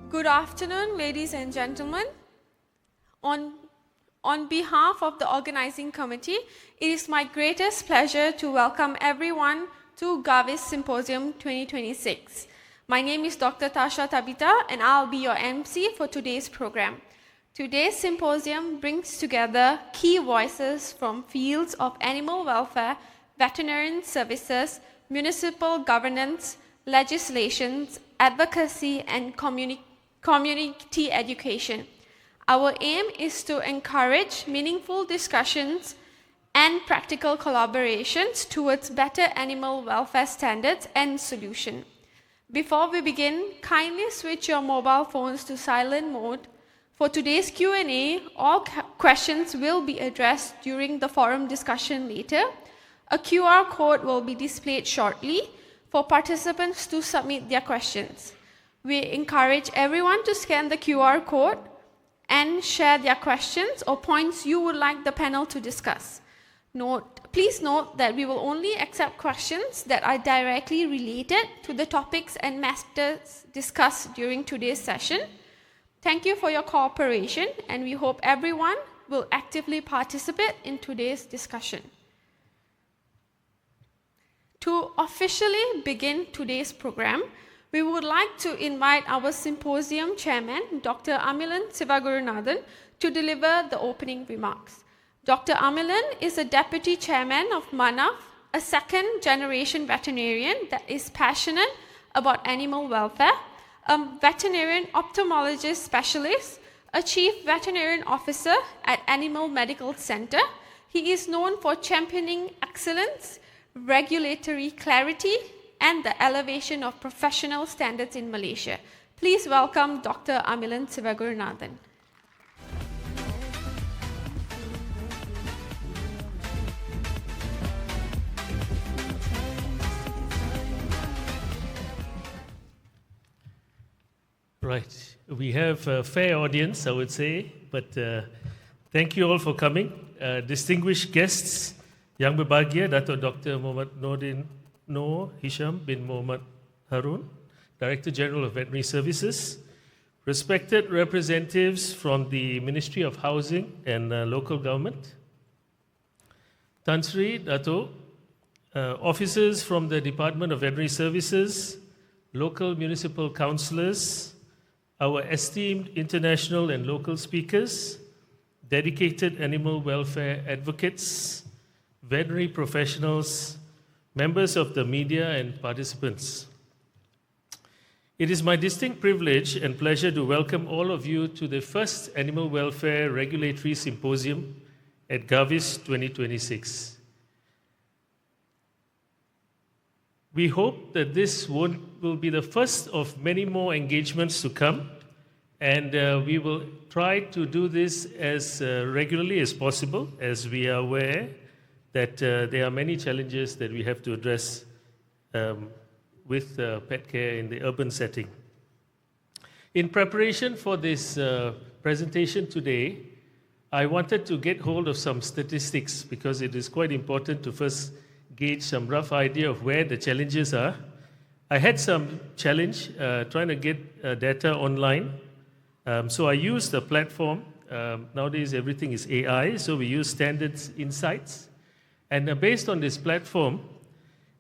Good afternoon, ladies and gentlemen. On behalf of the organizing committee, it is my greatest pleasure to welcome everyone to Gavis Symposium 2026. My name is Dr. Tasha Tabita and I'll be your MC for today's program. Today's symposium brings together key voices from fields of animal welfare, veterinarian services, municipal governance, legislations, advocacy, and community education. Our aim is to encourage meaningful discussions and practical collaborations towards better animal welfare standards and solutions. Before we begin, kindly switch your mobile phones to silent mode. For today's Q&A, all questions will be addressed during the forum discussion later. A QR code will be displayed shortly for participants to submit their questions. We encourage everyone to scan the QR code and share their questions or points you would like the panel to discuss. Please note that we will only accept questions that are directly related to the topics and matters discussed during today's session. Thank you for your cooperation, and we hope everyone will actively participate in today's discussion. To officially begin today's program, we would like to invite our symposium chairman, Dr. Amilan Sivagurunathan, to deliver the opening remarks. Dr. Amilan is a deputy chairman of MNAWF, a second-generation veterinarian that is passionate about animal welfare, a veterinarian ophthalmologist specialist, a chief veterinarian officer at Animal Medical Center. He is known for championing excellence, regulatory clarity, and the elevation of professional standards in Malaysia. Please welcome Dr. Amilan Sivagurunathan. Right, we have a fair audience, I would say, but thank you all for coming. Distinguished guests, Yang Berbahagia, Datuk Dr. Muhammad Noor Hisham bin Muhammad Harun, Director General of Veterinary Services, respected representatives from the Ministry of Housing and Local Government, Tan Sri Dato', officers from the Department of Veterinary Services, local municipal councillors, our esteemed international and local speakers, dedicated animal welfare advocates, veterinary professionals, members of the media and participants. It is my distinct privilege and pleasure to welcome all of you to the first Animal Welfare Regulatory Symposium at Gavis 2026. We hope that this will be the first of many more engagements to come, and we will try to do this as regularly as possible, as we are aware that there are many challenges that we have to address with pet care in the urban setting. In preparation for this presentation today, I wanted to get hold of some statistics because it is quite important to first gauge some rough idea of where the challenges are. I had some challenge trying to get data online. So I used a platform. Nowadays everything is AI, so we use Standard Insights. And based on this platform,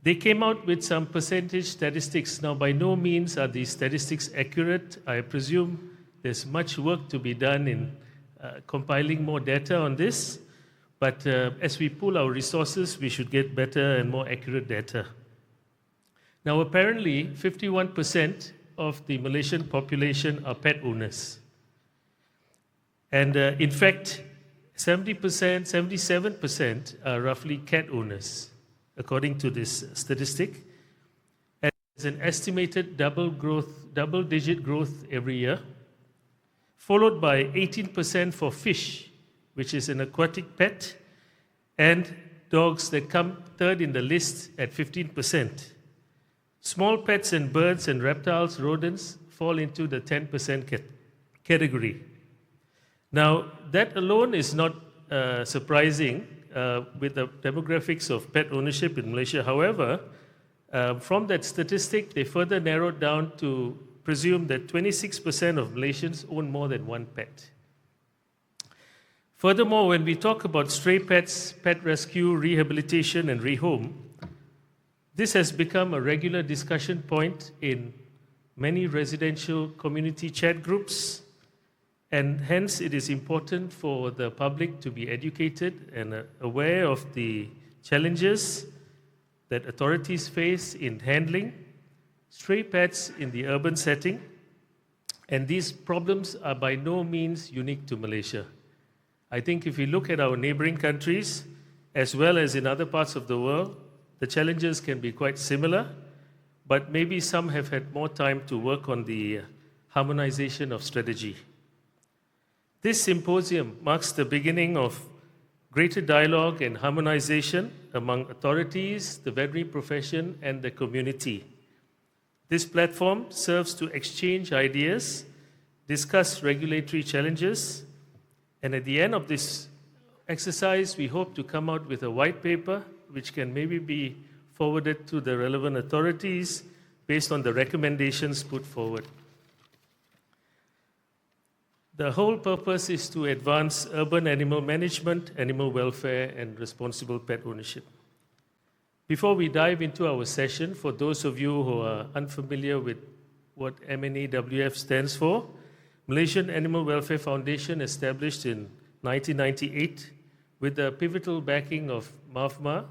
they came out with some percentage statistics. Now, by no means are these statistics accurate. I presume there's much work to be done in compiling more data on this. But as we pool our resources, we should get better and more accurate data. Now, apparently, 51% of the Malaysian population are pet owners. And in fact, 70%, 77% are roughly cat owners, according to this statistic. And there's an estimated double-digit growth every year, followed by 18% for fish, which is an aquatic pet, and dogs that come third in the list at 15%. Small pets and birds and reptiles, rodents, fall into the 10% category. Now, that alone is not surprising with the demographics of pet ownership in Malaysia. However, from that statistic, they further narrowed down to presume that 26% of Malaysians own more than one pet. Furthermore, when we talk about stray pets, pet rescue, rehabilitation, and rehome, this has become a regular discussion point in many residential community chat groups, and hence it is important for the public to be educated and aware of the challenges that authorities face in handling stray pets in the urban setting, and these problems are by no means unique to Malaysia. I think if we look at our neighboring countries, as well as in other parts of the world, the challenges can be quite similar, but maybe some have had more time to work on the harmonization of strategy. This symposium marks the beginning of greater dialogue and harmonization among authorities, the veterinary profession, and the community. This platform serves to exchange ideas, discuss regulatory challenges, and at the end of this exercise, we hope to come out with a white paper which can maybe be forwarded to the relevant authorities based on the recommendations put forward. The whole purpose is to advance urban animal management, animal welfare, and responsible pet ownership. Before we dive into our session, for those of you who are unfamiliar with what MNAWF stands for, Malaysian Animal Welfare Foundation, established in 1998 with the pivotal backing of MAFMA,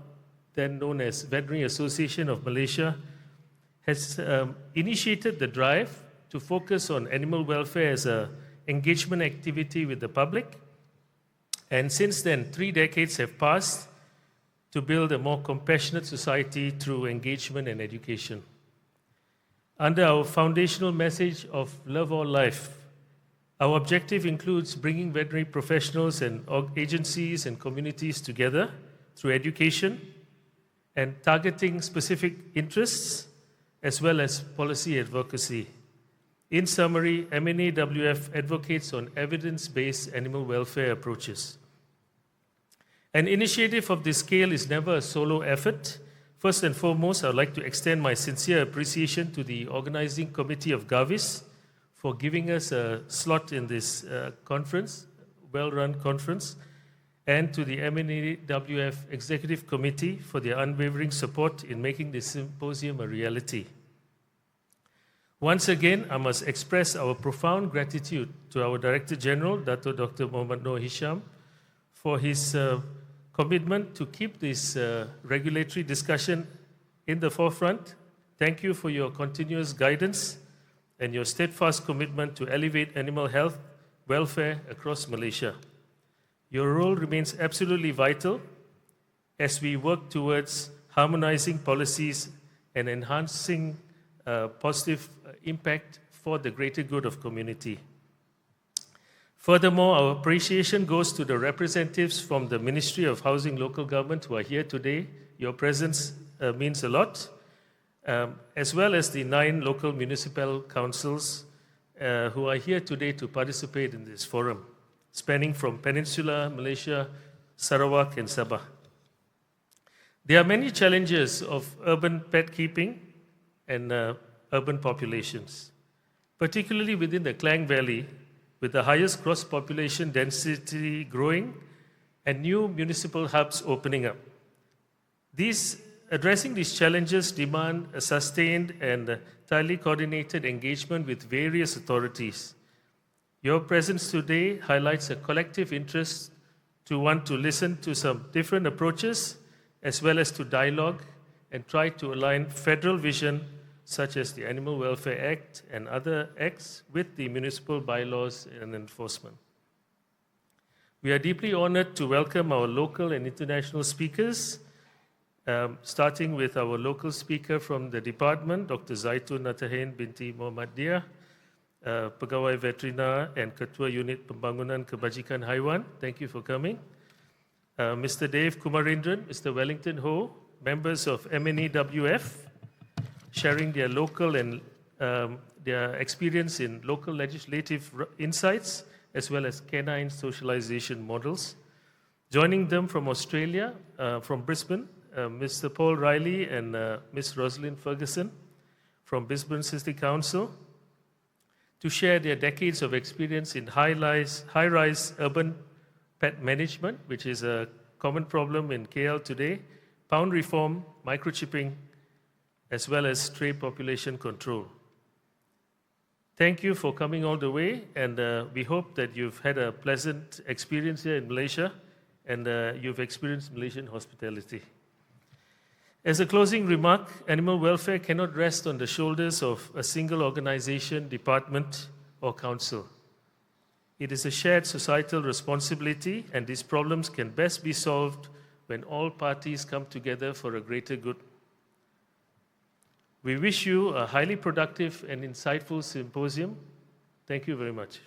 then known as Veterinary Association of Malaysia, has initiated the drive to focus on animal welfare as an engagement activity with the public. And since then, 3 decades have passed to build a more compassionate society through engagement and education. Under our foundational message of love all life, our objective includes bringing veterinary professionals and agencies and communities together through education and targeting specific interests as well as policy advocacy. In summary, MNAWF advocates on evidence-based animal welfare approaches. An initiative of this scale is never a solo effort. First and foremost, I would like to extend my sincere appreciation to the organizing committee of GAVIS for giving us a slot in this conference, well-run conference, and to the MNAWF Executive Committee for their unwavering support in making this symposium a reality. Once again, I must express our profound gratitude to our Director General, Dr. Muhammad Noor Hisham, for his commitment to keep this regulatory discussion in the forefront. Thank you for your continuous guidance and your steadfast commitment to elevate animal health welfare across Malaysia. Your role remains absolutely vital as we work towards harmonizing policies and enhancing positive impact for the greater good of community. Furthermore, our appreciation goes to the representatives from the Ministry of Housing Local Government who are here today. Your presence means a lot, as well as the 9 local municipal councils who are here today to participate in this forum, spanning from Peninsular, Malaysia, Sarawak, and Sabah. There are many challenges of urban pet keeping and urban populations, particularly within the Klang Valley, with the highest gross population density growing and new municipal hubs opening up. Addressing these challenges demand a sustained and tightly coordinated engagement with various authorities. Your presence today highlights a collective interest to want to listen to some different approaches as well as to dialogue and try to align federal vision such as the Animal Welfare Act and other acts with the municipal bylaws and enforcement. We are deeply honored to welcome our local and international speakers, starting with our local speaker from the department, Dr. Zaitun Natahin binti Muhammadiyah, Pegawai Veterinar and Ketua Unit Pembangunan Kebajikan Haiwan. Thank you for coming. Mr. Dave Kumarindran, Mr. Wellington Ho, members of MNAWF, sharing their local and their experience in local legislative insights as well as canine socialization models. Joining them from Australia, from Brisbane, Mr. Paul Riley and Ms. Rosalind Ferguson from Brisbane City Council. to share their decades of experience in high-rise urban pet management, which is a common problem in KL today, pound reform, microchipping, as well as stray population control. Thank you for coming all the way, and we hope that you've had a pleasant experience here in Malaysia, and you've experienced Malaysian hospitality. As a closing remark, animal welfare cannot rest on the shoulders of a single organization, department, or council. It is a shared societal responsibility, and these problems can best be solved when all parties come together for a greater good. We wish you a highly productive and insightful symposium. Thank you very much.